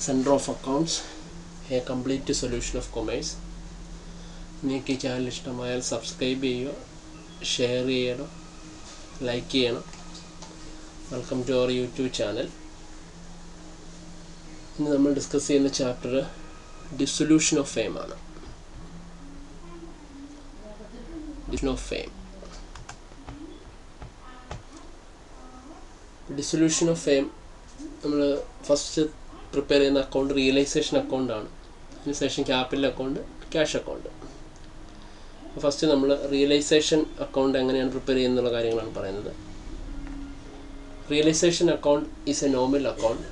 Center of Accounts, a complete solution of commerce. നിങ്ങൾക്ക് ഈ channel ഇഷ്ടമായാൽ സബ്സ്ക്രൈബ് ചെയ്യുക, ഷെയർ ചെയ്യണം, ലൈക്ക് ചെയ്യണം. Welcome to our YouTube channel. ഇന്ന് നമ്മൾ ഡിസ്കസ് ചെയ്യുന്ന ചാപ്റ്റർ ഡിസൊല്യൂഷൻ ഓഫ് ഫെയിം ആണ്. ഡിസൊല്യൂഷൻ ഓഫ് ഫെയിം നമ്മൾ ഫസ്റ്റ് പ്രിപ്പയർ ചെയ്യുന്ന അക്കൗണ്ട് റിയലൈസേഷൻ അക്കൗണ്ടാണ്. അതിനുശേഷം capital account, cash account. First നമ്മൾ റിയലൈസേഷൻ അക്കൗണ്ട് എങ്ങനെയാണ് പ്രിപ്പയർ ചെയ്യുന്നുള്ള കാര്യങ്ങളാണ് പറയുന്നത്. Realisation account is a nominal account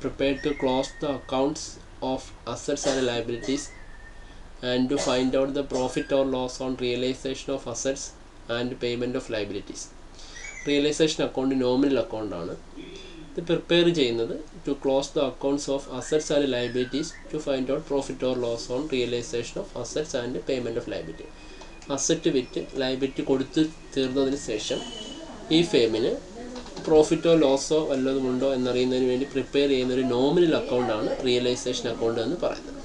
prepared to close the accounts of assets and liabilities and to find out the profit or loss on realization of assets and payment of liabilities. Realisation account nominal അക്കൗണ്ടാണ്. ഇത് prepare ചെയ്യുന്നത് to close the accounts of assets and liabilities to find out profit or loss on realisation of assets and payment of liability. Asset വിറ്റ് liability കൊടുത്ത് തീർന്നതിന് ശേഷം ഈ ഫെയിമിന് പ്രോഫിറ്റോ ലോസോ വല്ലതുമുണ്ടോ എന്നറിയുന്നതിന് വേണ്ടി പ്രിപ്പയർ ചെയ്യുന്നൊരു നോമിനൽ അക്കൗണ്ടാണ് റിയലൈസേഷൻ അക്കൗണ്ട് എന്ന് പറയുന്നത്.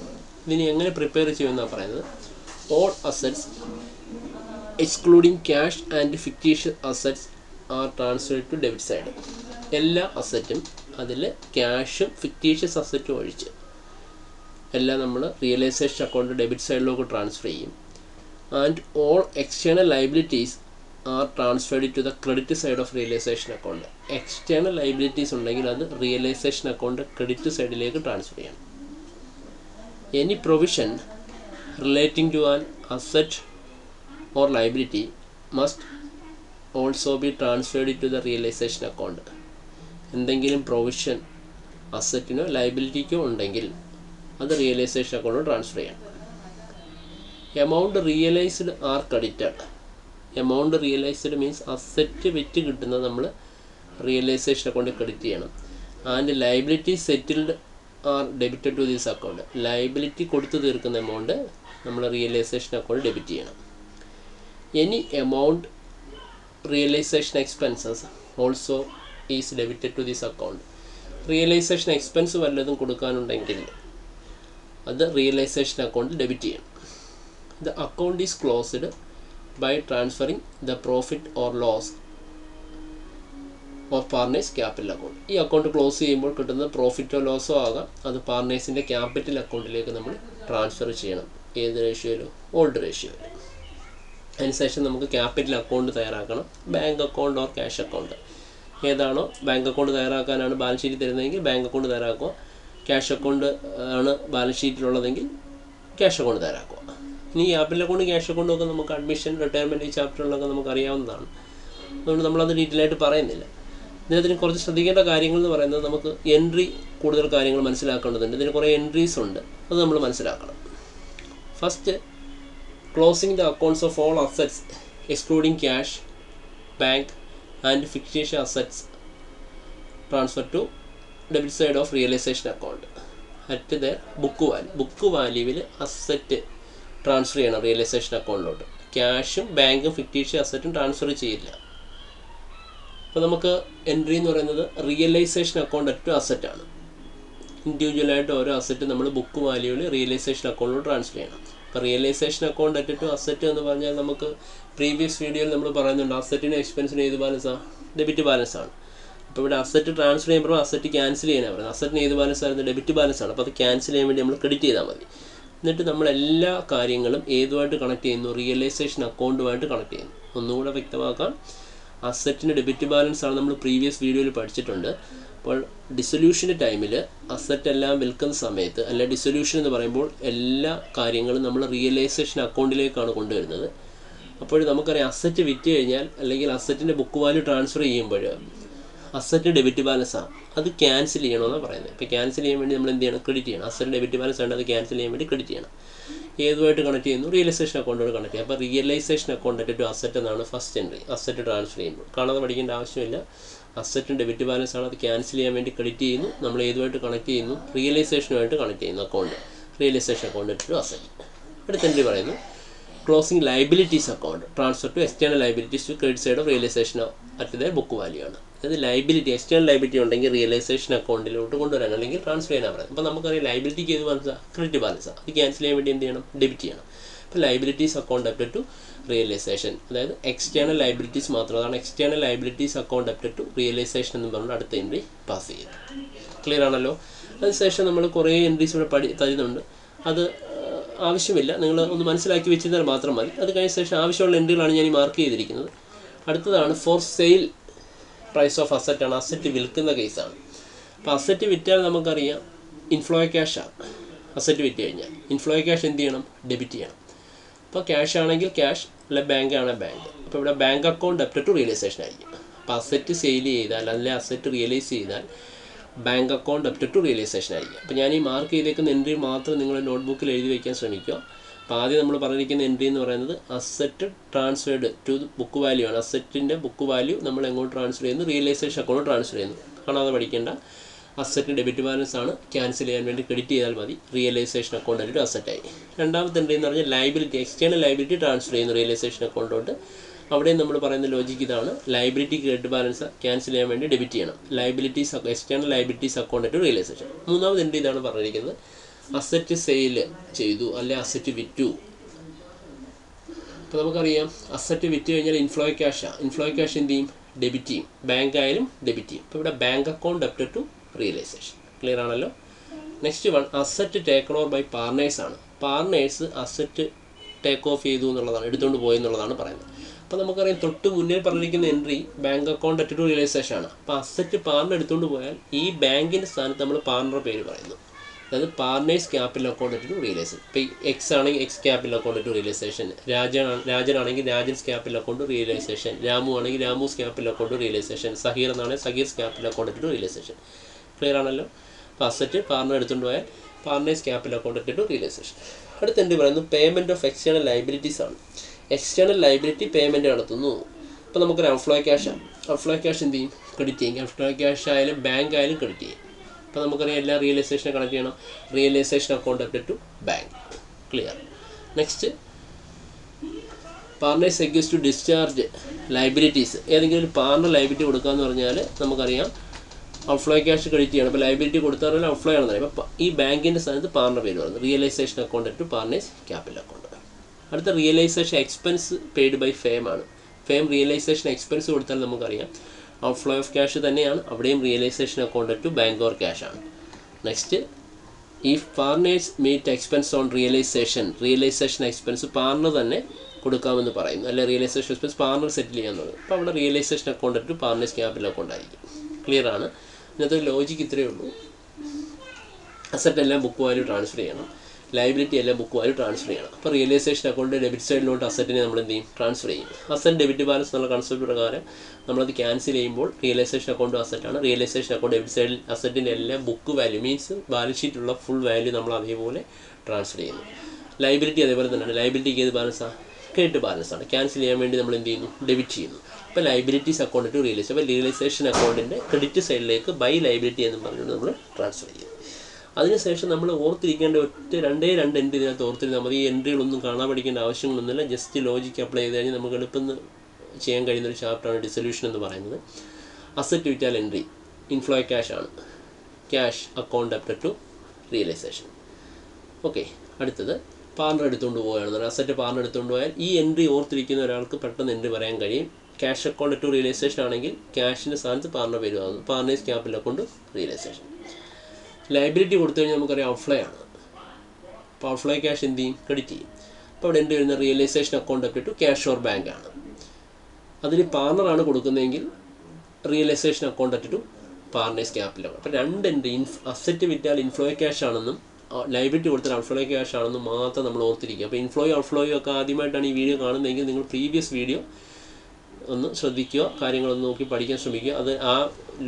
ഇതിന് എങ്ങനെ പ്രിപ്പയർ ചെയ്യുമെന്നാണ് പറയുന്നത്. All assets excluding cash and fictitious assets are transferred to debit side. എല്ലാ അസറ്റും അതിൽ ക്യാഷും ഫിക്റ്റീഷ്യസ് അസറ്റും ഒഴിച്ച് എല്ലാം നമ്മൾ റിയലൈസേഷൻ അക്കൗണ്ട് ഡെബിറ്റ് സൈഡിലേക്ക് ട്രാൻസ്ഫർ ചെയ്യും. And all external liabilities are transferred to the credit side of realisation account. External liabilities ഉണ്ടെങ്കിൽ അത് റിയലൈസേഷൻ അക്കൗണ്ട് ക്രെഡിറ്റ് സൈഡിലേക്ക് ട്രാൻസ്ഫർ ചെയ്യണം. Any provision relating to an asset or liability must also be transferred to the realisation account. എന്തെങ്കിലും provision അസറ്റിനോ ലയബിലിറ്റിക്കോ ഉണ്ടെങ്കിൽ അത് realisation account transfer ചെയ്യണം. Amount realised are credited. Amount realised means asset വിറ്റ് കിട്ടുന്നത് നമ്മൾ റിയലൈസേഷൻ അക്കൗണ്ടിൽ ക്രെഡിറ്റ് ചെയ്യണം. And liability settled are debited to this account. Liability കൊടുത്തു തീർക്കുന്ന എമൗണ്ട് നമ്മൾ റിയലൈസേഷൻ അക്കൗണ്ട് ഡെബിറ്റ് ചെയ്യണം. Any amount realisation expenses also is debited to this account. Realisation expense വല്ലതും കൊടുക്കാനുണ്ടെങ്കിൽ അത് റിയലൈസേഷൻ അക്കൗണ്ടിൽ ഡെബിറ്റ് ചെയ്യണം. The account is closed by transferring the profit or loss of partners capital account. ഈ account close ചെയ്യുമ്പോൾ കിട്ടുന്ന പ്രോഫിറ്റോ ലോസോ ആകാം, അത് പാർട്ട്നേഴ്സിൻ്റെ ക്യാപിറ്റൽ അക്കൗണ്ടിലേക്ക് നമ്മൾ ട്രാൻസ്ഫർ ചെയ്യണം. ഏത് റേഷ്യോയിലും? ഓൾഡ് റേഷ്യോയിൽ. അതിനുശേഷം നമുക്ക് ക്യാപിറ്റൽ അക്കൗണ്ട് തയ്യാറാക്കണം. Bank account or cash account ഏതാണോ, ബാങ്ക് അക്കൗണ്ട് തയ്യാറാക്കാനാണ് ബാലൻസ് ഷീറ്റ് തരുന്നതെങ്കിൽ ബാങ്ക് അക്കൗണ്ട് തയ്യാറാക്കുക. ക്യാഷ് അക്കൗണ്ട് ആണ് ബാലൻസ് ഷീറ്റിലുള്ളതെങ്കിൽ ക്യാഷ് അക്കൗണ്ട് തയ്യാറാക്കുക. ഇനി ക്യാപിറ്റൽ അക്കൗണ്ട് ക്യാഷ് അക്കൗണ്ടും ഒക്കെ നമുക്ക് അഡ്മിഷൻ, റിട്ടയർമെൻറ്റ് ഈ ചാപ്റ്ററിലൊക്കെ നമുക്ക് അറിയാവുന്നതാണ്. അതുകൊണ്ട് നമ്മളത് ഡീറ്റെയിൽ ആയിട്ട് പറയുന്നില്ല. ഇതിനകത്തിന് കുറച്ച് ശ്രദ്ധിക്കേണ്ട കാര്യങ്ങൾ എന്ന് പറയുന്നത്, നമുക്ക് എൻട്രി കൂടുതൽ കാര്യങ്ങൾ മനസ്സിലാക്കേണ്ടതുണ്ട്. ഇതിന് കുറേ എൻട്രീസ് ഉണ്ട്, അത് നമ്മൾ മനസ്സിലാക്കണം. First, closing the accounts of all assets excluding cash, bank and fictitious assets transfer to debit side of realisation account at the book value. Book വാല്യൂവിൽ അസറ്റ് ട്രാൻസ്ഫർ ചെയ്യണം റിയലൈസേഷൻ അക്കൗണ്ടിലോട്ട്. ക്യാഷും ബാങ്കും ഫിക്റ്റീഷ്യസ് അസറ്റും ട്രാൻസ്ഫർ ചെയ്യില്ല. അപ്പോൾ നമുക്ക് എൻട്രി എന്ന് പറയുന്നത് റിയലൈസേഷൻ അക്കൗണ്ട് അറ്റ് അസറ്റാണ്. ഇൻഡിവിജ്വലായിട്ട് ഓരോ അസറ്റ് നമ്മൾ ബുക്ക് വാല്യൂവിൽ റിയലൈസേഷൻ അക്കൗണ്ടിലോട്ട് ട്രാൻസ്ഫർ ചെയ്യണം. അപ്പോൾ റിയലൈസേഷൻ അക്കൗണ്ട് അറ്റ് അസറ്റ് എന്ന് പറഞ്ഞാൽ നമുക്ക് പ്രീവിയസ് വീഡിയോയിൽ നമ്മൾ പറയുന്നുണ്ട് അസറ്റിനും എക്സ്പെൻസിനും ഏത് ബാലൻസാണ്? ഡെബിറ്റ് ബാലൻസാണ്. അപ്പോൾ ഇവിടെ അസറ്റ് ട്രാൻസ്ഫർ ചെയ്യുമ്പോൾ അസറ്റ് ക്യാൻസൽ ചെയ്യാനാണ് പറയുന്നത്. അസറ്റിന് ഏത് ബാലൻസ് ആയിരുന്നു? ഡെബിറ്റ് ബാലൻസാണ്. അപ്പോൾ അത് ക്യാൻസൽ ചെയ്യാൻ വേണ്ടി നമ്മൾ ക്രെഡിറ്റ് ചെയ്താൽ മതി. എന്നിട്ട് നമ്മൾ എല്ലാ കാര്യങ്ങളും ഏതുമായിട്ട് കണക്ട് ചെയ്യുന്നു? റിയലൈസേഷൻ അക്കൗണ്ടുമായിട്ട് കണക്ട് ചെയ്യുന്നു. ഒന്നുകൂടെ വ്യക്തമാക്കാം, അസറ്റിന് ഡെബിറ്റ് ബാലൻസ് ആണ് നമ്മൾ പ്രീവിയസ് വീഡിയോയിൽ പഠിച്ചിട്ടുണ്ട്. അപ്പോൾ ഡിസൊല്യൂഷൻ്റെ ടൈമിൽ അസറ്റ് എല്ലാം വിൽക്കുന്ന സമയത്ത്, അല്ല ഡിസൊല്യൂഷൻ എന്ന് പറയുമ്പോൾ എല്ലാ കാര്യങ്ങളും നമ്മൾ റിയലൈസേഷൻ അക്കൗണ്ടിലേക്കാണ് കൊണ്ടുവരുന്നത്. അപ്പോൾ നമുക്കറിയാം അസറ്റ് വിറ്റ് കഴിഞ്ഞാൽ, അല്ലെങ്കിൽ അസറ്റിൻ്റെ ബുക്ക് വാല്യൂ ട്രാൻസ്ഫർ ചെയ്യുമ്പോൾ അസറ്റ് ഡെബിറ്റ് ബാലൻസാണ്, അത് ക്യാൻസൽ ചെയ്യണമെന്നാണ് പറയുന്നത്. ഇപ്പോൾ ക്യാൻസൽ ചെയ്യാൻ വേണ്ടി നമ്മൾ എന്ത് ചെയ്യണം? ക്രെഡിറ്റ് ചെയ്യണം. അസറ്റ് ഡെബിറ്റ് ബാലൻസ് ആണ്, അത് ക്യാൻസൽ ചെയ്യാൻ വേണ്ടി ക്രെഡിറ്റ് ചെയ്യണം. ഏതുമായിട്ട് കണക്ട് ചെയ്യുന്നു? റിയലൈസേഷൻ അക്കൗണ്ടോട് കണക്ട് ചെയ്യും. അപ്പോൾ റിയലൈസേഷൻ അക്കൗണ്ട് അറ്റ് അസറ്റ് എന്നാണ് ഫസ്റ്റ് എൻട്രി. അസറ്റ് ട്രാൻസ്ഫർ ചെയ്യുമ്പോൾ കാണാതെ പഠിക്കേണ്ട ആവശ്യമില്ല. അസറ്റിന് ഡെബിറ്റ് ബാലൻസ് ആണ്, അത് ക്യാൻസൽ ചെയ്യാൻ വേണ്ടി ക്രെഡിറ്റ് ചെയ്യുന്നു. നമ്മൾ ഏതുമായിട്ട് കണക്ട് ചെയ്യുന്നു? റിയലൈസേഷനുമായിട്ട് കണക്ട് ചെയ്യുന്നു account. Realisation account at asset. അടുത്ത എൻട്രി പറയുന്നു closing liabilities account transfer to external liabilities to credit side of realisation at the book value ആണ്. അതായത് ലൈബിലിറ്റി എക്സ്റ്റേണൽ ലൈബിലിറ്റി ഉണ്ടെങ്കിൽ റിയലൈസേഷൻ അക്കൗണ്ടിലോട്ട് കൊണ്ടുവരാൻ അല്ലെങ്കിൽ ട്രാൻസ്ഫർ ചെയ്യാനാണ് പറയുന്നത്. അപ്പോൾ നമുക്കറിയാം ലൈബിലിറ്റിക്ക് ഏത് ബാലൻസാണ്? ക്രെഡിറ്റ് ബാലൻസാണ്. അത് ക്യാൻസൽ ചെയ്യാൻ വേണ്ടി എന്ത് ചെയ്യണം? ഡെബിറ്റ് ചെയ്യണം. അപ്പോൾ ലൈബിലിറ്റീസ് അക്കൗണ്ട് അപ്റ്റഡ് ടു റിയലൈസേഷൻ, അതായത് എക്സ്റ്റേണൽ ലൈബിലിറ്റീസ് മാത്രം. അതാണ് external liabilities account അപ്റ്റഡ് to realisation എന്ന് പറഞ്ഞുകൊണ്ട് അടുത്ത എൻട്രി പാസ് ചെയ്യും. ക്ലിയർ ആണല്ലോ? അതിനുശേഷം നമ്മൾ കുറേ എൻട്രീസ് ഇവിടെ തരുന്നുണ്ട്. അത് ആവശ്യമില്ല, നിങ്ങൾ ഒന്ന് മനസ്സിലാക്കി വെച്ചിരുന്നാൽ മാത്രം മതി. അത് കഴിഞ്ഞ ശേഷം ആവശ്യമുള്ള എൻട്രികളാണ് ഞാൻ ഈ മാർക്ക് ചെയ്തിരിക്കുന്നത്. അടുത്തതാണ് ഫോർ സെയിൽ പ്രൈസ് ഓഫ് അസറ്റാണ്. അസറ്റ് വിൽക്കുന്ന കേസാണ്. അപ്പോൾ അസറ്റ് വിറ്റാൽ നമുക്കറിയാം ഇൻഫ്ലോ ക്യാഷാണ്. അസറ്റ് വിറ്റ് കഴിഞ്ഞാൽ ഇൻഫ്ലോ ക്യാഷ് എന്ത് ചെയ്യണം? ഡെബിറ്റ് ചെയ്യണം. അപ്പോൾ ക്യാഷ് ആണെങ്കിൽ ക്യാഷ്, അല്ല ബാങ്ക് ആണെങ്കിൽ ബാങ്ക്. അപ്പോൾ ഇവിടെ ബാങ്ക് അക്കൗണ്ട് അപ്റ്റഡ് ടു റിയലൈസേഷൻ ആയിരിക്കും. അപ്പോൾ അസറ്റ് സെയിൽ ചെയ്താൽ അല്ലെങ്കിൽ അസറ്റ് റിയലൈസ് ചെയ്താൽ ബാങ്ക് അക്കൗണ്ട് അപ്റ്റഡ് ടു റിയലൈസേഷൻ ആയിരിക്കും. അപ്പോൾ ഞാൻ ഈ മാർക്ക് ചെയ്തേക്കുന്ന എൻട്രി മാത്രം നിങ്ങൾ നോട്ട്ബുക്കിൽ എഴുതി വയ്ക്കാൻ ശ്രമിക്കുക. അപ്പോൾ ആദ്യം നമ്മൾ പറഞ്ഞിരിക്കുന്ന എൻട്രി എന്ന് പറയുന്നത് asset transferred to book value ആണ്. അസറ്റിൻ്റെ ബുക്ക് വാല്യൂ നമ്മൾ എങ്ങോട്ട് ട്രാൻസ്ഫർ ചെയ്യുന്നു? റിയലൈസേഷൻ അക്കൗണ്ട് ട്രാൻസ്ഫർ ചെയ്യുന്നു. കാണാതെ പഠിക്കേണ്ട. അസറ്റ് ഡെബിറ്റ് ബാലൻസ് ആണ്, ക്യാൻസൽ ചെയ്യാൻ വേണ്ടി ക്രെഡിറ്റ് ചെയ്താൽ മതി. റിയലൈസേഷൻ അക്കൗണ്ട് ആയിട്ട് അസറ്റായി. രണ്ടാമത്തെ എൻട്രി എന്ന് പറഞ്ഞാൽ ലൈബിലിറ്റി, എക്സ്റ്റേണൽ ലൈബിലിറ്റി ട്രാൻസ്ഫർ ചെയ്യുന്നു റിയലൈസേഷൻ അക്കൗണ്ടോട്ട്. അവിടെ നമ്മൾ പറയുന്ന ലോജിക്ക് ഇതാണ്. ലൈബിലിറ്റി ക്രെഡിറ്റ് ബാലൻസ് ക്യാൻസൽ ചെയ്യാൻ വേണ്ടി ഡെബിറ്റ് ചെയ്യണം. ലൈബിലിറ്റീസ് എക്സ്റ്റേണൽ ലൈബിലിറ്റീസ് അക്കൗണ്ട് ആയിട്ട് റിയലൈസേഷൻ. മൂന്നാമത് എൻട്രി ഇതാണ് പറഞ്ഞിരിക്കുന്നത്. അസറ്റ് സെയിൽ ചെയ്തു അല്ലെ അസറ്റ് വിറ്റു. അപ്പോൾ നമുക്കറിയാം അസറ്റ് വിറ്റ് കഴിഞ്ഞാൽ ഇൻഫ്ലോ ക്യാഷാണ്. ഇൻഫ്ലോ ക്യാഷ് എന്ത് ചെയ്യും? ഡെബിറ്റ് ചെയ്യും. ബാങ്ക് ആയാലും ഡെബിറ്റ് ചെയ്യും. അപ്പോൾ ഇവിടെ bank account അപ്റ്റഡ് to realisation. Clear ആണല്ലോ? Next one asset taken over by partners ആണ്. പാർട്ട്നേഴ്സ് അസറ്റ് ടേക്ക് ഓഫ് ചെയ്തു എന്നുള്ളതാണ്, എടുത്തുകൊണ്ട് പോയി എന്നുള്ളതാണ് പറയുന്നത്. അപ്പോൾ നമുക്കറിയാം തൊട്ട് മുന്നേ പറഞ്ഞിരിക്കുന്ന entry bank account അപ്റ്റഡ് to realisation ആണ്. അപ്പോൾ അസറ്റ് പാർട്ണർ എടുത്തുകൊണ്ട് പോയാൽ ഈ ബാങ്കിൻ്റെ സ്ഥാനത്ത് നമ്മൾ പാർട്ണറുടെ പേര് പറയുന്നു. അതായത് partners capital account to realisation. ഇപ്പോൾ എക്സ് ആണെങ്കിൽ X capital account to realisation, രാജനാണെങ്കിൽ Rajan's capital account realisation, Ramu ആണെങ്കിൽ Ramu's capital account realisation, Zaheer എന്നാണെങ്കിൽ Zaheer's capital account to realisation. Clear ആണല്ലോ? അപ്പോൾ അസറ്റ് പാർട്ണർ എടുത്തുകൊണ്ട് പോയാൽ partners capital account to realisation. അടുത്ത എന്ത് പറയുന്നത്? പേയ്മെൻറ്റ് ഓഫ് എക്സ്റ്റേണൽ ലൈബിലിറ്റീസ് ആണ്. എക്സ്റ്റേണൽ ലൈബിലിറ്റി പേയ്മെൻറ്റ് നടത്തുന്നു. അപ്പോൾ നമുക്കൊരു ഔട്ട്ഫ്ലോ ക്യാഷാണ്. ഔട്ട്ഫ്ലോ ക്യാഷ് എന്ത് ചെയ്യും? ക്രെഡിറ്റ് ചെയ്യും. ഔട്ട്ഫ്ലോ ക്യാഷ് ആയാലും ബാങ്ക് ആയാലും ക്രെഡിറ്റ് ചെയ്യും. അപ്പോൾ നമുക്കറിയാം എല്ലാ റിയലൈസേഷനെ കണക്ട് ചെയ്യണം. Realisation account അപ്റ്റഡ് to bank. Clear. Next partners agrees to discharge liabilities. ഏതെങ്കിലും ഒരു പാർട്ണർ ലൈബിലിറ്റി കൊടുക്കാമെന്ന് പറഞ്ഞാൽ നമുക്കറിയാം ഔട്ട്ഫ്ലോ ക്യാഷ് ക്രെഡിറ്റ് ചെയ്യണം. അപ്പോൾ ലൈബിലിറ്റി കൊടുത്താൽ ഔട്ട്ഫ്ലോ ആണെന്ന് പറയും. അപ്പോൾ ഈ ബാങ്കിൻ്റെ സ്ഥാനത്ത് പാർട്ണർ പേര് പറയുന്നത് realisation account to partners capital account. അടുത്ത realisation expense paid by firm ആണ്. ഫേം റിയലൈസേഷൻ എക്സ്പെൻസ് കൊടുത്താൽ നമുക്കറിയാം ഔട്ട്ഫ്ലോ ഓഫ് ക്യാഷ് തന്നെയാണ്. അവിടെയും realisation account to bank or cash ആണ്. നെക്സ്റ്റ് ഈ partners meet expense on realisation expense partner തന്നെ കൊടുക്കാമെന്ന് പറയുന്നു. അല്ലെ റിയലൈസേഷൻ എക്സ്പെൻസ് പാർട്ണർ സെറ്റിൽ ചെയ്യാമെന്നത്. അപ്പോൾ അവിടെ realisation account to partners capital account ആയിരിക്കും. ക്ലിയർ ആണ്? ഇന്നത്തെ ലോജിക്ക് ഇത്രയേ ഉള്ളൂ. അസറ്റ് എല്ലാം ബുക്ക് വാല്യൂ ട്രാൻസ്ഫർ ചെയ്യണം, ലൈബിലിറ്റി എല്ലാം ബുക്ക് വാല്യൂ ട്രാൻസ്ഫർ ചെയ്യണം. അപ്പോൾ റിയലൈസേഷൻ അക്കൗണ്ട് ഡെബിറ്റ് സൈഡിലോട്ട് അസറ്റിനെ നമ്മൾ എന്ത് ചെയ്യും? ട്രാൻസ്ഫർ ചെയ്യും. അസറ്റ് ഡെബിറ്റ് ബാലൻസ് എന്നുള്ള കൺസെപ്റ്റ് പ്രകാരം നമ്മളത് ക്യാൻസൽ ചെയ്യുമ്പോൾ റിയലൈസേഷൻ അക്കൗണ്ട് അസറ്റാണ്. റിയലൈസേഷൻ അക്കൗണ്ട് ഡെബിറ്റ് സൈഡിൽ അസറ്റിൻ്റെ എല്ലാം ബുക്ക് വാല്യൂ മീൻസ് ബാലൻസ് ഷീറ്റിലുള്ള ഫുൾ വാല്യൂ നമ്മൾ അതേപോലെ ട്രാൻസ്ഫർ ചെയ്യുന്നു. ലൈബിലിറ്റി അതേപോലെ തന്നെയാണ്. ലൈബിലിറ്റിക്ക് ഏത് ബാലൻസാണ്? ക്രെഡിറ്റ് ബാലൻസാണ്. ക്യാൻസൽ ചെയ്യാൻ വേണ്ടി നമ്മൾ എന്ത് ചെയ്യുന്നു? ഡെബിറ്റ് ചെയ്യുന്നു. അപ്പോൾ ലൈബിലിറ്റീസ് അക്കൗണ്ട് ടു റിയലൈസ്. അപ്പോൾ റിയലൈസേഷൻ അക്കൗണ്ടിൻ്റെ ക്രെഡിറ്റ് സൈഡിലേക്ക് ബൈ ലൈബിലിറ്റി എന്ന് പറഞ്ഞുകൊണ്ട് നമ്മൾ ട്രാൻസ്ഫർ ചെയ്യും. അതിനുശേഷം നമ്മൾ ഓർത്തിരിക്കേണ്ട രണ്ടേ രണ്ട് എൻട്രി ഇതിനകത്ത് ഓർത്തിരുന്നാൽ മതി. ഈ എൻട്രികളൊന്നും കാണാൻ പഠിക്കേണ്ട ആവശ്യങ്ങളൊന്നുമില്ല. ജസ്റ്റ് ലോജിക്ക് അപ്ലൈ ചെയ്ത് കഴിഞ്ഞാൽ നമുക്ക് എളുപ്പം ചെയ്യാൻ കഴിയുന്നൊരു ചാപ്റ്ററാണ് ഡിസൊല്യൂഷൻ എന്ന് പറയുന്നത്. അസറ്റ് വിറ്റാൽ എൻട്രി ഇൻഫ്ലോ ക്യാഷ് ആണ്. Cash account അപ്റ്റഡ് to realisation. Okay. അടുത്തത് പാർട്ണർ എടുത്തുകൊണ്ട് പോവുകയാണെന്ന്. അസറ്റ് പാർട്ണർ എടുത്തുകൊണ്ട് പോയാൽ ഈ എൻട്രി ഓർത്തിരിക്കുന്ന ഒരാൾക്ക് പെട്ടെന്ന് എൻട്രി പറയാൻ കഴിയും. ക്യാഷ് അക്കൗണ്ട് ടു റിയലൈസേഷൻ ആണെങ്കിൽ ക്യാഷിൻ്റെ സ്ഥാനത്ത് പാർട്ണർ പേര് വന്നു. Partners capital account realisation. Liability കൊടുത്തു കഴിഞ്ഞാൽ നമുക്കറിയാം ഔട്ട്ഫ്ലോ ആണ്. അപ്പോൾ ഔട്ട്ഫ്ലോ ക്യാഷ് എന്ത് ചെയ്യും? ക്രെഡിറ്റ് ചെയ്യും. അപ്പോൾ അവിടെ എൻട്രി വരുന്ന realisation account അപ്റ്റഡ് to cash or bank ആണ്. അതിന് പാർട്ണറാണ് കൊടുക്കുന്നതെങ്കിൽ realisation account അപ്റ്റഡ് to partners capital. അപ്പോൾ രണ്ട് എൻട്രി അസറ്റ് വിറ്റാൽ ഇൻഫ്ലോ ക്യാഷ് ആണെന്നും ലൈബിലിറ്റി കൊടുത്താൽ ഔട്ട്ഫ്ലോ ക്യാഷ് ആണെന്നും മാത്രം നമ്മൾ ഓർത്തിരിക്കുക. അപ്പോൾ ഇൻഫ്ലോയും ഔട്ട്ഫ്ലോയും ഒക്കെ ആദ്യമായിട്ടാണ് ഈ വീഡിയോ കാണുന്നതെങ്കിൽ നിങ്ങൾ പ്രീവിയസ് വീഡിയോ ഒന്ന് ശ്രദ്ധിക്കുക, കാര്യങ്ങളൊന്ന് നോക്കി പഠിക്കാൻ ശ്രമിക്കുക. അത് ആ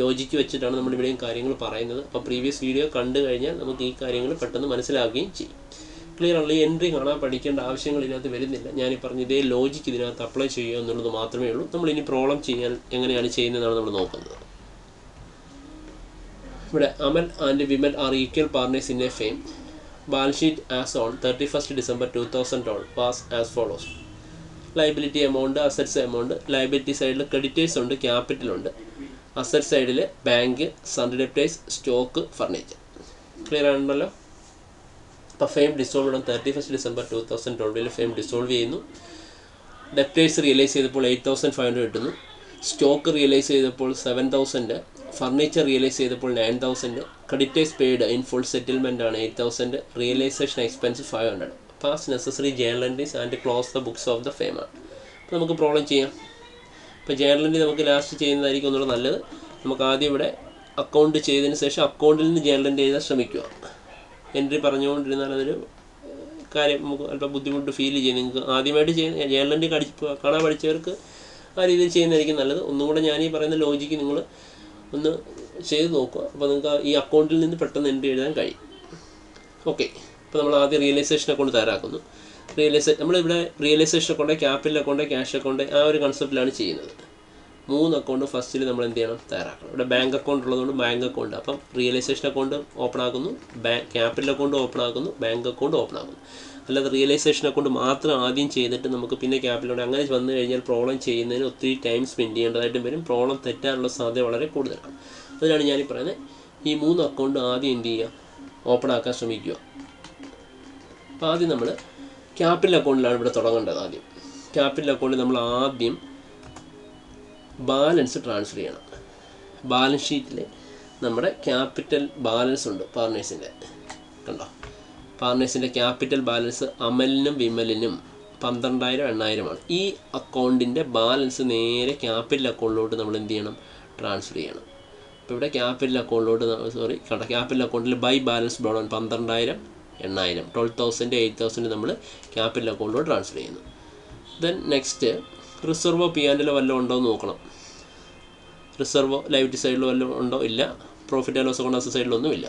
ലോജിക്ക് വെച്ചിട്ടാണ് നമ്മളിവിടെയും കാര്യങ്ങൾ പറയുന്നത്. അപ്പോൾ പ്രീവിയസ് വീഡിയോ കണ്ടു കഴിഞ്ഞാൽ നമുക്ക് ഈ കാര്യങ്ങൾ പെട്ടെന്ന് മനസ്സിലാക്കുകയും ചെയ്യും. ക്ലിയർ ആണല്ലോ? ഈ എൻട്രി കാണാൻ പഠിക്കേണ്ട ആവശ്യങ്ങൾ ഇതിനകത്ത് വരുന്നില്ല. ഞാൻ ഈ പറഞ്ഞ ഇതേ ലോജിക്ക് ഇതിനകത്ത് അപ്ലൈ ചെയ്യുക എന്നുള്ളത് മാത്രമേ ഉള്ളൂ. നമ്മളിനി പ്രോബ്ലം ചെയ്യാൻ എങ്ങനെയാണ് ചെയ്യുന്നതാണ് നമ്മൾ നോക്കുന്നത്. ഇവിടെ Amal and Vimal are equal partners in a firm. Balance sheet as on 31st December 2012 was as follows. Liability amount, assets amount. Liability സൈഡിൽ ക്രെഡിറ്റേഴ്സ് ഉണ്ട്, ക്യാപിറ്റൽ ഉണ്ട്. അസറ്റ് സൈഡിൽ bank, sundry debtors, stock, furniture. Clear ആണല്ലോ? അപ്പോൾ firm dissolve on 31 December 2012 firm dissolve ചെയ്യുന്നു. Debtors realise ചെയ്തപ്പോൾ 8,500 കിട്ടുന്നു. Stock realise ചെയ്തപ്പോൾ 7,000, ഫർണിച്ചർ റിയലൈസ് ചെയ്തപ്പോൾ 9,000, creditors paid in full settlement ആണ് 8,000, realisation expense 500. Pass necessary journal entries and close the books of the firm ആണ്. അപ്പോൾ നമുക്ക് പ്രോബ്ലം ചെയ്യാം. ഇപ്പോൾ ജേണൽ എൻട്രി നമുക്ക് ലാസ്റ്റ് ചെയ്യുന്നതായിരിക്കും ഒന്നുകൂടെ നല്ലത്. നമുക്ക് ആദ്യം ഇവിടെ അക്കൗണ്ട് ചെയ്തതിന് ശേഷം അക്കൗണ്ടിൽ നിന്ന് ജേണൽ എൻട്രി എഴുതാൻ ശ്രമിക്കുക. എൻട്രി പറഞ്ഞുകൊണ്ടിരുന്നാൽ അതൊരു കാര്യം നമുക്ക് അല്പം ബുദ്ധിമുട്ട് ഫീൽ ചെയ്യും. നിങ്ങൾക്ക് ആദ്യമായിട്ട് ചെയ്യുന്ന ജേണൽ എൻട്രി കാണാൻ പഠിച്ചവർക്ക് ആ രീതിയിൽ ചെയ്യുന്നതായിരിക്കും നല്ലത്. ഒന്നും കൂടെ ഞാൻ ഈ പറയുന്ന ലോജിക്ക് നിങ്ങൾ ഒന്ന് ചെയ്ത് നോക്കുക. അപ്പോൾ നിങ്ങൾക്ക് ഈ അക്കൗണ്ടിൽ നിന്ന് പെട്ടെന്ന് എൻട്രി എഴുതാൻ കഴിയും. ഓക്കെ, അപ്പോൾ നമ്മൾ ആദ്യം റിയലൈസേഷൻ അക്കൗണ്ട് തയ്യാറാക്കുന്നു. നമ്മളിവിടെ realisation account, capital account, cash account ആ ഒരു കൺസെപ്റ്റിലാണ് ചെയ്യുന്നത്. 3 അക്കൗണ്ട് ഫസ്റ്റിൽ നമ്മൾ എന്ത് ചെയ്യണം? തയ്യാറാക്കണം. ഇവിടെ ബാങ്ക് അക്കൗണ്ട് ഉള്ളതുകൊണ്ട് ബാങ്ക് അക്കൗണ്ട്, അപ്പം റിയലൈസേഷൻ അക്കൗണ്ട് ഓപ്പൺ ആക്കുന്നു, ക്യാപിറ്റൽ അക്കൗണ്ട് ഓപ്പൺ ആക്കുന്നു, ബാങ്ക് അക്കൗണ്ട് ഓപ്പൺ ആക്കുന്നു. അല്ലാതെ റിയലൈസേഷൻ അക്കൗണ്ട് മാത്രം ആദ്യം ചെയ്തിട്ട് നമുക്ക് പിന്നെ ക്യാപിറ്റൽ അക്കൗണ്ട് അങ്ങനെ വന്നു കഴിഞ്ഞാൽ പ്രോബ്ലം ചെയ്യുന്നതിന് ഒത്തിരി ടൈം സ്പെൻഡ് ചെയ്യേണ്ടതായിട്ടും വരും. പ്രോബ്ലം തെറ്റാനുള്ള സാധ്യത വളരെ കൂടുതലാണ്. അതിനാണ് ഞാനീ പറയുന്നത്, ഈ 3 അക്കൗണ്ട് ആദ്യം എന്ത് ചെയ്യുക? ഓപ്പൺ ആക്കാൻ ശ്രമിക്കുക. അപ്പോൾ ആദ്യം നമ്മൾ ക്യാപിറ്റൽ അക്കൗണ്ടിലാണ് ഇവിടെ തുടങ്ങേണ്ടത്. ആദ്യം ക്യാപിറ്റൽ അക്കൗണ്ടിൽ നമ്മൾ ആദ്യം ബാലൻസ് ട്രാൻസ്ഫർ ചെയ്യണം. ബാലൻസ് ഷീറ്റിൽ നമ്മുടെ ക്യാപിറ്റൽ ബാലൻസ് ഉണ്ട് പാർട്ണേഴ്സിൻ്റെ, കണ്ടോ? പാർട്ണേഴ്സിൻ്റെ ക്യാപിറ്റൽ ബാലൻസ് അമലിനും വിമലിനും 12,000, 8,000 ഈ അക്കൗണ്ടിൻ്റെ ബാലൻസ് നേരെ ക്യാപിറ്റൽ അക്കൗണ്ടിലോട്ട് നമ്മൾ എന്ത് ചെയ്യണം? ട്രാൻസ്ഫർ ചെയ്യണം. അപ്പോൾ ഇവിടെ ക്യാപിറ്റൽ അക്കൗണ്ടിലോട്ട് ക്യാപിറ്റൽ അക്കൗണ്ടിൽ ബൈ ബാലൻസ് ബ്രോഡ് 12,000, 8,000, 12,000, 8,000 നമ്മൾ ക്യാപിറ്റൽ അക്കൗണ്ടിലോട്ട് ട്രാൻസ്ഫർ ചെയ്യുന്നു. ദെൻ നെക്സ്റ്റ് റിസർവോ P&L വല്ലതും ഉണ്ടോ എന്ന് നോക്കണം. റിസർവോ ലൈബിലിറ്റി സൈഡിൽ വല്ലതും ഉണ്ടോ? ഇല്ല. Profit and loss account asset സൈഡിലൊന്നും ഇല്ല.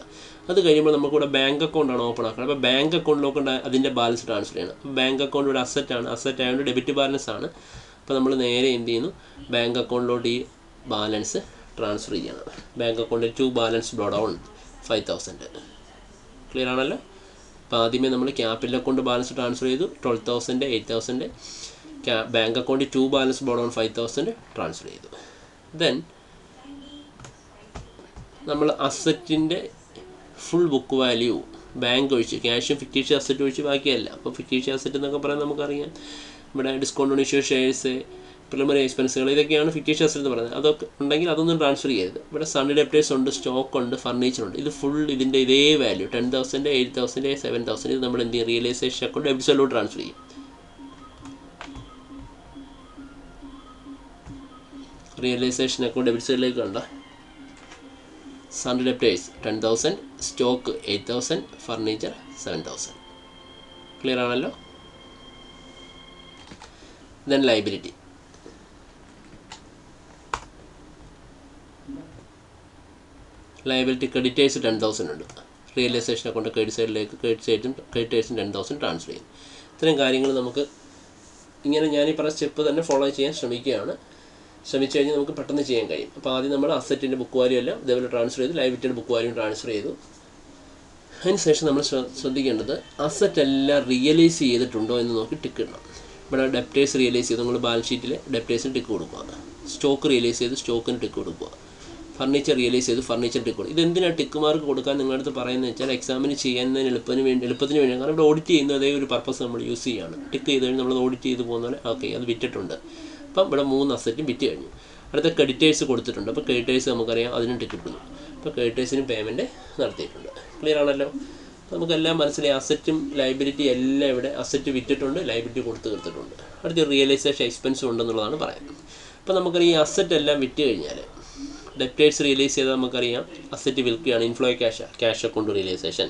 അത് കഴിയുമ്പോൾ നമുക്കിവിടെ ബാങ്ക് അക്കൗണ്ടാണ് ഓപ്പൺ ആക്കുന്നത്. അപ്പോൾ ബാങ്ക് അക്കൗണ്ടിലൊക്കെ അതിൻ്റെ ബാലൻസ് ട്രാൻസ്ഫർ ചെയ്യണം. ബാങ്ക് അക്കൗണ്ട് ഇവിടെ അസറ്റാണ്, അസറ്റ് ആയതുകൊണ്ട് ഡെബിറ്റ് ബാലൻസ് ആണ്. അപ്പോൾ നമ്മൾ നേരെ എന്ത് ചെയ്യുന്നു? ബാങ്ക് അക്കൗണ്ടിലോട്ട് ഈ ബാലൻസ് ട്രാൻസ്ഫർ ചെയ്യണം. ബാങ്ക് അക്കൗണ്ടിൽ 2 ബാലൻസ് ബ്രോ ഡൗൺ 5,000. ക്ലിയർ ആണല്ലോ? അപ്പോൾ ആദ്യമേ നമ്മൾ ക്യാപിറ്റൽ അക്കൗണ്ട് ബാലൻസ് ട്രാൻസ്ഫർ ചെയ്തു 12,000, 8,000. ബാങ്ക് അക്കൗണ്ടിൽ 2 ബാലൻസ് ബ്രോ ഡൗൺ 5,000 ട്രാൻസ്ഫർ ചെയ്തു. ദെൻ നമ്മൾ അസറ്റിൻ്റെ ഫുൾ ബുക്ക് വാല്യൂ ബാങ്ക് ഒഴിച്ച്, ക്യാഷും ഫിക്റ്റീഷ്യസ് അസറ്റ് ഒഴിച്ച് ബാക്കിയല്ല. അപ്പോൾ ഫിക്റ്റീഷ്യസ് അസറ്റ് എന്നൊക്കെ പറയാൻ നമുക്കറിയാം, ഇവിടെ discount on issue shares, preliminary എക്സ്പെൻസുകൾ, ഇതൊക്കെയാണ് ഫിക്റ്റീഷ്യസ് അസറ്റ് എന്ന് പറയുന്നത്. അതൊക്കെ ഉണ്ടെങ്കിൽ അതൊന്നും ട്രാൻസ്ഫർ ചെയ്യരുത്. ഇവിടെ സൺഡേ ഡെപ്റ്റേഴ്സ് ഉണ്ട്, സ്റ്റോക്ക് ഉണ്ട്, ഫർണിച്ചർ ഉണ്ട്. ഇത് ഫുൾ ഇതിൻ്റെ ഇതേ വാല്യൂ 10,000, 8,000, 7,000 ഇത് നമ്മൾ എന്ത് ചെയ്യും? റിയലൈസേഷൻ അക്കൗണ്ട് ഡെബിറ്റ് സൈഡിലോട്ട് ട്രാൻസ്ഫർ ചെയ്യും. റിയലൈസേഷൻ അക്കൗണ്ട് ഡെബിറ്റ് സൈഡിലേക്ക് കണ്ട sundry debtors 10,000, stock 8,000, furniture 7,000. Clear ആണല്ലോ? Then liability. ലൈബിലിറ്റി ക്രെഡിറ്റേഴ്സ് 10,000 ഉണ്ട്. റിയലൈസേഷൻ അക്കൗണ്ട് ക്രെഡിറ്റേഴ്സും 10,000 ട്രാൻസ്ഫർ ചെയ്യും. ഇത്തരം കാര്യങ്ങൾ നമുക്ക് ഇങ്ങനെ ഞാനീ പറഞ്ഞ സ്റ്റെപ്പ് തന്നെ ഫോളോ ചെയ്യാൻ ശ്രമിച്ചു കഴിഞ്ഞാൽ നമുക്ക് പെട്ടെന്ന് ചെയ്യാൻ കഴിയും. അപ്പോൾ ആദ്യം നമ്മൾ അസറ്റിൻ്റെ ബുക്ക് വാല്യൂ എല്ലാം ഇതേപോലെ ട്രാൻസ്ഫർ ചെയ്തു, ലൈബിലിറ്റിയുടെ ബുക്ക് വാല്യൂ ട്രാൻസ്ഫർ ചെയ്തു. അതിനുശേഷം നമ്മൾ ശ്രദ്ധിക്കേണ്ടത് അസറ്റ് എല്ലാം റിയലൈസ് ചെയ്തിട്ടുണ്ടോ എന്ന് നോക്കി ടിക്ക് ഇടണം. ഇവിടെ ഡെപ്റ്റേഴ്സ് റിയലൈസ് ചെയ്ത് നമ്മൾ ബാലൻസ് ഷീറ്റിൽ ഡെപ്റ്റേഴ്സിന് ടിക്ക് കൊടുക്കുക, സ്റ്റോക്ക് റിയലൈസ് ചെയ്ത് സ്റ്റോക്കിന് ടിക്ക് കൊടുക്കുക, ഫർണിച്ചർ റിയലൈസ് ചെയ്ത് ഫർണിച്ചർ ടിക്ക് കൊടുക്കുക. ഇതെന്തിനാണ് ടിക്ക് മാർക്ക് കൊടുക്കാൻ നിങ്ങളുടെ അടുത്ത് പറയുന്നത് വെച്ചാൽ എക്സാമിന് ചെയ്യുന്നതിന് എളുപ്പത്തിന് വേണ്ടി. കാരണം ഇവിടെ ഓഡിറ്റ് ചെയ്യുന്ന അതേ ഒരു പർപ്പസ് നമ്മൾ യൂസ് ചെയ്യുകയാണ്. ടിക്ക് ചെയ്ത് കഴിഞ്ഞാൽ നമ്മൾ ഓഡിറ്റ് ചെയ്ത് പോകുന്ന പോലെ ഓക്കെ അത് വിറ്റിട്ടുണ്ട്. അപ്പം ഇവിടെ 3 അസറ്റും വിറ്റ് കഴിഞ്ഞു. അടുത്ത ക്രെഡിറ്റേഴ്സ് കൊടുത്തിട്ടുണ്ട്. അപ്പോൾ ക്രെഡിറ്റേഴ്സ് നമുക്കറിയാം അതിനും ടിക്ക് ഇടുന്നു. അപ്പോൾ ക്രെഡിറ്റേഴ്സിനും പേയ്മെൻറ്റ് നടത്തിയിട്ടുണ്ട്. ക്ലിയർ ആണല്ലോ? നമുക്കെല്ലാം മനസ്സിലായി. അസറ്റും ലൈബിലിറ്റി എല്ലാം ഇവിടെ അസറ്റ് വിറ്റിട്ടുണ്ട്, ലൈബിലിറ്റി കൊടുത്ത് തീർത്തിട്ടുണ്ട്. അടുത്ത റിയലൈസേഷൻ എക്സ്പെൻസും ഉണ്ടെന്നുള്ളതാണ് പറയുന്നത്. അപ്പോൾ നമുക്കറിയാം ഈ അസറ്റ് എല്ലാം വിറ്റ് കഴിഞ്ഞാൽ ഡെപ്റ്റേഴ്സ് റിയലൈസ് ചെയ്താൽ നമുക്കറിയാം അസറ്റ് വിൽക്കുകയാണ്, inflow cash account realisation.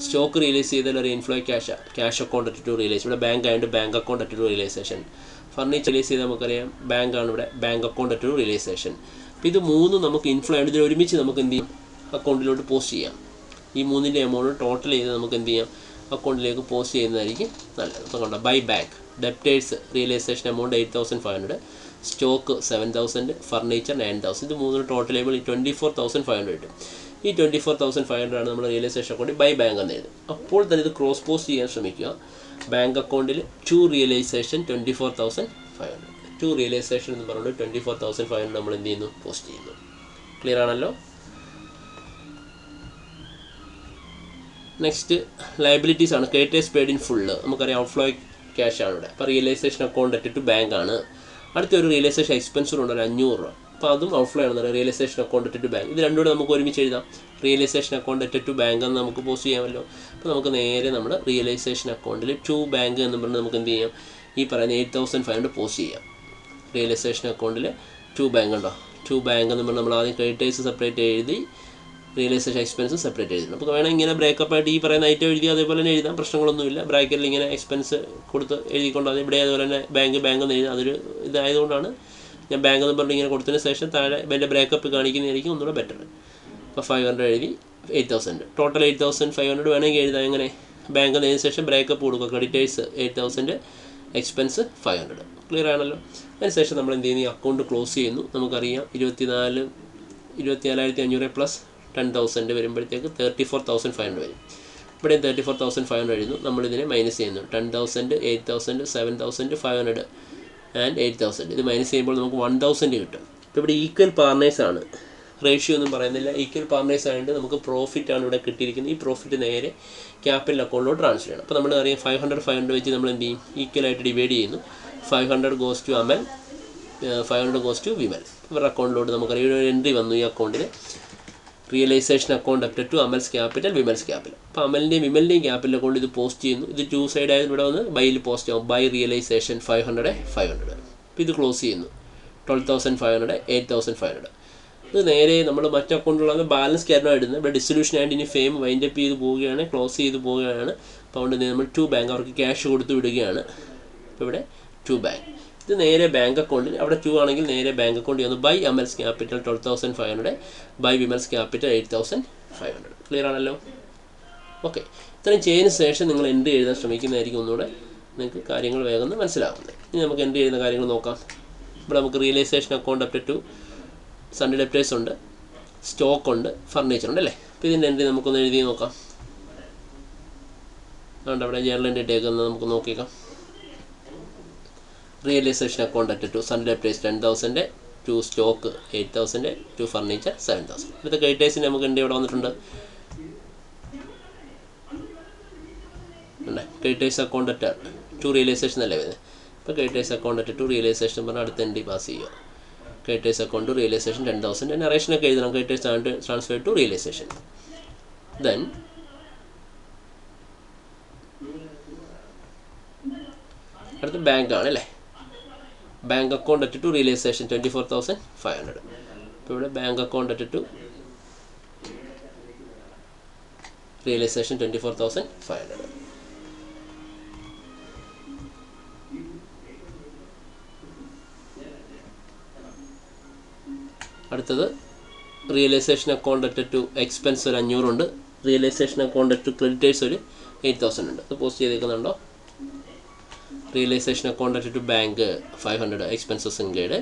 Stock realise ചെയ്താൽ ഒരു inflow cash account at to realise. ഇവിടെ ബാങ്ക് ആയതുകൊണ്ട് bank account at to realisation. Furniture release ചെയ്താൽ നമുക്കറിയാം ബാങ്കാണ് ഇവിടെ, ബാങ്ക് അക്കൗണ്ട് അറ്റ് റിയലൈസേഷൻ. അപ്പോൾ ഇത് 3 നമുക്ക് ഇൻഫ്ലോ ആണ്. ഇതിൽ ഒരുമിച്ച് നമുക്ക് എന്ത് ചെയ്യും? അക്കൗണ്ടിലോട്ട് പോസ്റ്റ് ചെയ്യാം. ഈ 3ൻ്റെ എമൗണ്ട് ടോട്ടൽ ചെയ്ത് നമുക്ക് എന്ത് ചെയ്യാം? അക്കൗണ്ടിലേക്ക് പോസ്റ്റ് ചെയ്യുന്നതായിരിക്കും നല്ലത്. അപ്പോൾ കണ്ടോ, by bank debtors realisation amount 8,500, stock 7,000, furniture 9,000. ഇത് 3 ടോട്ടൽ ചെയ്യുമ്പോൾ 24,500 കിട്ടും. ഈ 24,500 ആണ് നമ്മൾ റിയലൈസേഷൻ അക്കൗണ്ടിൽ ബൈ ബാങ്ക് എന്ന് എഴുതും. അപ്പോൾ തന്നെ ഇത് ക്രോസ് പോസ്റ്റ് ചെയ്യാൻ ശ്രമിക്കുക. ബാങ്ക് അക്കൗണ്ടിൽ 2 റിയലൈസേഷൻ 24,500, 2 റിയലൈസേഷൻ എന്ന് പറഞ്ഞുകൊണ്ട് 24,500 നമ്മൾ എന്ത് ചെയ്യുന്നു? പോസ്റ്റ് ചെയ്യുന്നു. ക്ലിയർ ആണല്ലോ. നെക്സ്റ്റ് ലയബിലിറ്റീസ് ആണ്. Creditors paid in full. നമുക്കറിയാം ഔട്ട്ഫ്ലോ ക്യാഷ് ആണ് ഇവിടെ. അപ്പോൾ realisation account at to bank ആണ്. അടുത്തൊരു റിയലൈസേഷൻ എക്സ്പെൻസർ ഉണ്ട്, 500 രൂപ. അപ്പോൾ അതും ഔട്ട്ഫ്ലോ ആണ്. Realisation account at to bank. ഇത് രണ്ടുകൂടെ നമുക്ക് ഒരുമിച്ച് എഴുതാം. Realisation account at to bank എന്ന് നമുക്ക് പോസ്റ്റ് ചെയ്യാമല്ലോ. അപ്പോൾ നമുക്ക് നേരെ നമ്മുടെ റിയലൈസേഷൻ അക്കൗണ്ടിൽ ടു ബാങ്ക് എന്ന് പറഞ്ഞ് നമുക്ക് എന്ത് ചെയ്യാം, ഈ പറയുന്ന 8500 പോസ്റ്റ് ചെയ്യാം. റിയലൈസേഷൻ അക്കൗണ്ടിൽ ടു ബാങ്ക് ഉണ്ടോ, ടു ബാങ്ക് എന്ന് പറഞ്ഞാൽ നമ്മൾ ആദ്യം ക്രെഡിറ്റേഴ്സ് സെപ്പറേറ്റ് എഴുതി, റിയലൈസേഷൻ എക്സ്പെൻസ് സെപ്പറേറ്റ് എഴുതണം. അപ്പോൾ വേണമെങ്കിൽ ഇങ്ങനെ ബ്രേക്കപ്പ് ആയിട്ട് ഈ പറയുന്ന ഐറ്റം എഴുതി അതേപോലെ തന്നെ എഴുതാം, പ്രശ്നങ്ങളൊന്നുമില്ല. ബ്രാക്കറ്റിൽ ഇങ്ങനെ എക്സ്പെൻസ് കൊടുത്ത് എഴുതിക്കൊണ്ട് അത് ഇവിടെ അതുപോലെ തന്നെ ബാങ്ക് എന്ന് എഴുതാം. അതൊരു ഇതായതുകൊണ്ടാണ് ഞാൻ ബാങ്ക് എന്ന് പറഞ്ഞ് ഇങ്ങനെ കൊടുത്തതിന് ശേഷം താഴെ എൻ്റെ ബ്രേക്കപ്പ് കാണിക്കുന്നതായിരിക്കും ഒന്നുകൂടെ ബെറ്റർ. അപ്പോൾ 500 എഴുതി 8000, ടോട്ടൽ 8500 വേണമെങ്കിൽ എഴുതാം. എങ്ങനെ, ബാങ്ക് എന്നതിന് ശേഷം ബ്രേക്കപ്പ് കൊടുക്കുക. Creditors 8000, expense 500. ക്ലിയർ ആണല്ലോ. അതിനുശേഷം നമ്മൾ എന്ത് ചെയ്യുന്നു, ഈ അക്കൗണ്ട് ക്ലോസ് ചെയ്യുന്നു. നമുക്കറിയാം 24,500 പ്ലസ് 10,000 വരുമ്പോഴത്തേക്ക് 34,500 വരും. ഇവിടെയും 34,500 എഴുതുന്നു. നമ്മളിതിനെ മൈനസ് ചെയ്യുന്നു. 10,000, 8,000, 7,500 ആൻഡ് 8,000. ഇത് മൈനസ് ചെയ്യുമ്പോൾ നമുക്ക് 1,000 കിട്ടും. ഇപ്പോൾ ഇവിടെ ഈക്വൽ പാർട്ട്നേഴ്സ് ആണ്, റേഷ്യോ ഒന്നും പറയുന്നില്ല. ഈക്വൽ പാർട്ട്നേഴ്സ് ആയതുകൊണ്ട് നമുക്ക് പ്രോഫിറ്റാണ് ഇവിടെ കിട്ടിയിരിക്കുന്നത്. ഈ പ്രോഫിറ്റ് നേരെ ക്യാപിറ്റൽ അക്കൗണ്ടിലോട്ട് ട്രാൻസ്ഫർ ചെയ്യണം. അപ്പോൾ നമ്മൾ അറിയാം 500 വെച്ച് നമ്മൾ എന്ത് ചെയ്യും, ഈക്വലായിട്ട് ഡിവൈഡ് ചെയ്യുന്നു. 500 goes to Amal, 500 goes to Vimal. ഇവരുടെ അക്കൗണ്ടിലോട്ട് നമുക്കറിയാം ഒരു എൻട്രി വന്നു ഈ അക്കൗണ്ടിൽ, realisation account up to Amal's capital, Vimal's capital. അപ്പോൾ അമലിൻ്റെയും വിമലിൻ്റെയും ക്യാപിറ്റൽ അക്കൗണ്ട് ഇത് പോസ്റ്റ് ചെയ്യുന്നു. ഇത് ടു സൈഡ് ആയത് ഇവിടെ വന്ന് ബൈയിൽ പോസ്റ്റ് ആവും. By realisation 500. അപ്പോൾ ഇത് ക്ലോസ് ചെയ്യുന്നു. 12,500, 8,500. ഇത് നേരെ നമ്മൾ മറ്റു അക്കൗണ്ടുള്ള ബാലൻസ് ക്യാരനാണ് ഇടുന്നത്. ഇവിടെ ഡിസൊല്യൂഷൻ ആൻഡ് ഇനി ഫെയിം വൈൻഡപ്പ് ചെയ്ത് പോവുകയാണ്, ക്ലോസ് ചെയ്ത് പോവുകയാണ്. അപ്പോൾ അതുകൊണ്ട് നമ്മൾ ടു ബാങ്ക് അവർക്ക് ക്യാഷ് കൊടുത്ത് വിടുകയാണ്. അപ്പോൾ ഇവിടെ ടു ബാങ്ക്. ഇത് നേരെ ബാങ്ക് അക്കൗണ്ടിൽ, അവിടെ 2 ആണെങ്കിൽ നേരെ ബാങ്ക് അക്കൗണ്ടിൽ വന്നു. By Amal's capital 12,500, by Vimal's capital 8,500. Clear ആണല്ലോ. ഓക്കെ, ഇത്രയും ചെയ്തതിന് ശേഷം നിങ്ങൾ എൻട്രി എഴുതാൻ ശ്രമിക്കുന്നതായിരിക്കും ഒന്നുകൂടെ നിങ്ങൾക്ക് കാര്യങ്ങൾ വേഗം മനസ്സിലാവുന്നത്. ഇനി നമുക്ക് എൻട്രി ചെയ്യുന്ന കാര്യങ്ങൾ നോക്കാം. ഇവിടെ നമുക്ക് realisation account up to sundry debtors ഉണ്ട്, സ്റ്റോക്ക് ഉണ്ട്, ഫർണിച്ചർ ഉണ്ട് അല്ലേ. അപ്പോൾ ഇതിൻ്റെ എൻട്രി നമുക്കൊന്ന് എഴുതി നോക്കാം. അതുകൊണ്ട് അവിടെ ജേർണൽ എൻട്രി ഇട്ടേക്കുന്നത് നമുക്ക് നോക്കിയേക്കാം. Realisation account at to sundry debtors 10,000, to stock 8,000, to furniture 7,000. ഇവിടുത്തെ ക്രെഡിറ്റേഴ്സിന് നമുക്ക് എൻട്രി ഇവിടെ വന്നിട്ടുണ്ട്. Creditors account at to realisation അല്ലേ വരുന്നത്. ഇപ്പോൾ creditors account at to realisation പറഞ്ഞാൽ അടുത്ത എൻട്രി പാസ് ചെയ്യുക. Creditors account realisation 10,000. നറേഷനൊക്കെ എഴുതണം. Creditors transfer to realisation. Then അടുത്ത ബാങ്ക് ആണ് അല്ലേ. Bank account at to realisation 24,500. ഇപ്പോൾ ഇവിടെ bank account at to realisation 24,500. അടുത്തത് realisation account at to expense ഒരു 500 ഉണ്ട്. Realisation account at to creditors ഒരു 8,000 ഉണ്ട്. അത് പോസ്റ്റ് ചെയ്തേക്കുന്നുണ്ടോ. Realisation account at to bank 500, expenses include.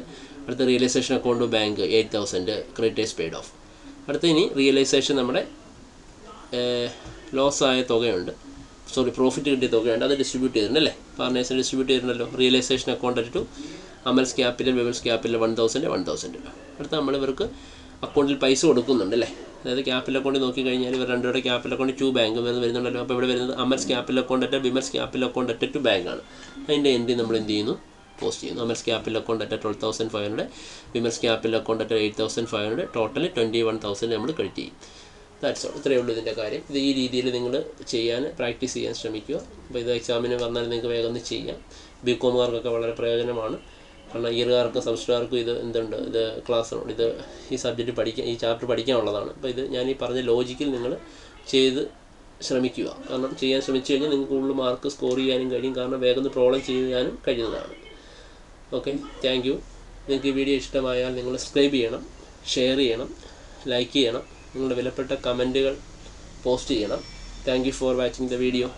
അടുത്ത realisation account bank 8,000, creditors paid off. അടുത്ത ഇനി റിയലൈസേഷൻ നമ്മുടെ ലോസ് ആയ തുകയുണ്ട്, പ്രോഫിറ്റ് കിട്ടിയ തുകയുണ്ട്, അത് ഡിസ്ട്രിബ്യൂട്ട് ചെയ്തിട്ടുണ്ട് അല്ലേ. പാർട്ട്നേഴ്സിന് ഡിസ്ട്രിബ്യൂട്ട് ചെയ്തിട്ടുണ്ടല്ലോ. Realisation account at to Amal's capital, Vimal's capital 1,000. അടുത്ത നമ്മൾ ഇവർക്ക് അക്കൗണ്ടിൽ പൈസ കൊടുക്കുന്നുണ്ട് അല്ലേ. അതായത് ക്യാപിറ്റൽ അക്കൗണ്ടിൽ നോക്കിക്കഴിഞ്ഞാൽ ഇവർ രണ്ടുപേരുടെ ക്യാപിറ്റൽ അക്കൗണ്ട് ടു ബാങ്ക് വരുന്നുണ്ടല്ലോ. അപ്പോൾ ഇവിടെ വരുന്നത് Amal's capital account at Vimal's capital account at to bank ആണ്. അതിൻ്റെ എൻട്രി നമ്മൾ എന്ത് ചെയ്യുന്നു, പോസ്റ്റ് ചെയ്യുന്നു. Amal's capital account at 12,500, Vimal's capital account at 8,500, total 21,000 നമ്മൾ ക്രെഡിറ്റ് ചെയ്യും. That's all. ഇത്രയേ ഉള്ളൂ ഇതിൻ്റെ കാര്യം. ഇത് ഈ രീതിയിൽ നിങ്ങൾ പ്രാക്ടീസ് ചെയ്യാൻ ശ്രമിക്കുക. അപ്പോൾ ഇത് എക്സാമിന് വന്നാൽ നിങ്ങൾക്ക് വേഗം ചെയ്യാം. ബികോമുകാർക്കൊക്കെ വളരെ പ്രയോജനമാണ്. കാരണം ഇയർകാർക്കും സെമസ്റ്ററുകാർക്കും ഇത് എന്തുണ്ട്, ഇത് ക്ലാസ്സുണ്ട്, ഇത് ഈ സബ്ജക്റ്റ് പഠിക്കാൻ, ഈ ചാപ്റ്റർ പഠിക്കാനുള്ളതാണ്. അപ്പോൾ ഇത് ഞാൻ ഈ പറഞ്ഞ ലോജിക്കിൽ നിങ്ങൾ ചെയ്ത് ശ്രമിക്കുക. കാരണം ചെയ്യാൻ ശ്രമിച്ചു കഴിഞ്ഞാൽ നിങ്ങൾക്ക് കൂടുതൽ മാർക്ക് സ്കോർ ചെയ്യാനും കഴിയും. കാരണം വേഗം പ്രോബ്ലം ചെയ്യാനും കഴിയുന്നതാണ്. Okay, thank you. നിങ്ങൾക്ക് ഈ വീഡിയോ ഇഷ്ടമായാൽ നിങ്ങൾ സബ്സ്ക്രൈബ് ചെയ്യണം, ഷെയർ ചെയ്യണം, ലൈക്ക് ചെയ്യണം, നിങ്ങളുടെ വിലപ്പെട്ട കമൻറ്റുകൾ പോസ്റ്റ് ചെയ്യണം. Thank you for watching the video.